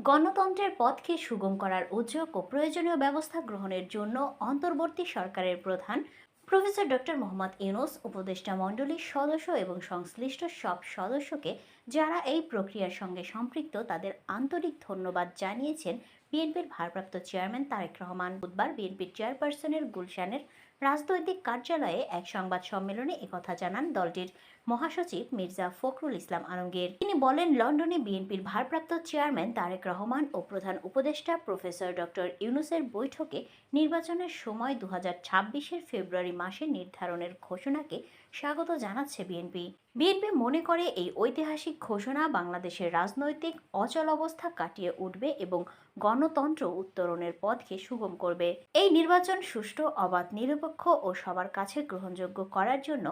গণতন্ত্রের পথকে সুগম করার উদ্যোগ ও প্রয়োজনীয় ব্যবস্থা গ্রহণের জন্য অন্তর্বর্তী সরকারের প্রধান প্রফেসর ডক্টর মোহাম্মদ ইউনূস উপদেষ্টা মণ্ডলীর সদস্য এবং সংশ্লিষ্ট সব সদস্যকে যারা এই প্রক্রিয়ার সঙ্গে সম্পৃক্ত তাদের আন্তরিক ধন্যবাদ জানিয়েছেন বিএনপির ভারপ্রাপ্ত চেয়ারম্যান তারেক রহমান। বুধবার বিএনপির চেয়ারপারসনের গুলশানের রাজনৈতিক কার্যালয়ে এক সংবাদ সম্মেলনে একথা জানান দলটির মহাসচিব মির্জা ফখরুল ইসলাম আলমগীর। তিনি বলেন, লন্ডনে বিএনপির ভারপ্রাপ্ত চেয়ারম্যান তারেক রহমান ও প্রধান উপদেষ্টা প্রফেসর ডক্টর ইউনূসের বৈঠকে নির্বাচনের সময় 2026-এর ফেব্রুয়ারি মাসে নির্ধারণের ঘোষণাকে স্বাগত জানাচ্ছে বিএনপি। বিএনপি মনে করে এই ঐতিহাসিক ঘোষণা বাংলাদেশের রাজনৈতিক অচলাবস্থা কাটিয়ে উঠবে এবং গণতন্ত্র উত্তরণের পথকে সুগম করবে। এই নির্বাচন সুষ্ঠু, অবাধ, নিরপেক্ষ ও সবার কাছে গ্রহণযোগ্য করার জন্য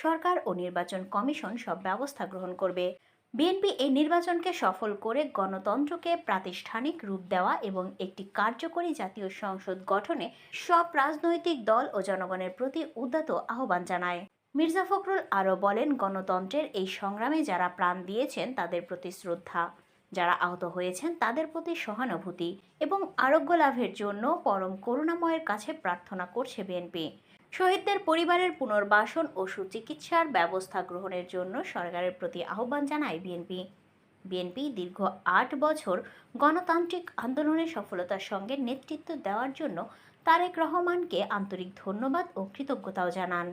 সরকার ও নির্বাচন কমিশন সব ব্যবস্থা গ্রহণ করবে। বিএনপি এই নির্বাচনকে সফল করে গণতন্ত্রকে প্রাতিষ্ঠানিক রূপ দেওয়া এবং একটি কার্যকরী জাতীয় সংসদ গঠনে সব রাজনৈতিক দল ও জনগণের প্রতি উদাত্ত আহ্বান জানায়। মির্জা ফখরুল আরও বলেন, গণতন্ত্রের এই সংগ্রামে যারা প্রাণ দিয়েছেন তাদের প্রতি শ্রদ্ধা, যারা আহত হয়েছেন তাদের প্রতি সহানুভূতি এবং আরোগ্য লাভের জন্য পরম করুণাময়ের কাছে প্রার্থনা করছে বিএনপি। শহীদদের পরিবারের পুনর্বাসন ও সুচিকিৎসার ব্যবস্থা গ্রহণের জন্য সরকারের প্রতি আহ্বান জানায় বিএনপি দীর্ঘ ৮ বছর গণতান্ত্রিক আন্দোলনের সফলতার সঙ্গে নেতৃত্ব দেওয়ার জন্য তারেক রহমানকে আন্তরিক ধন্যবাদ ও কৃতজ্ঞতাও জানান।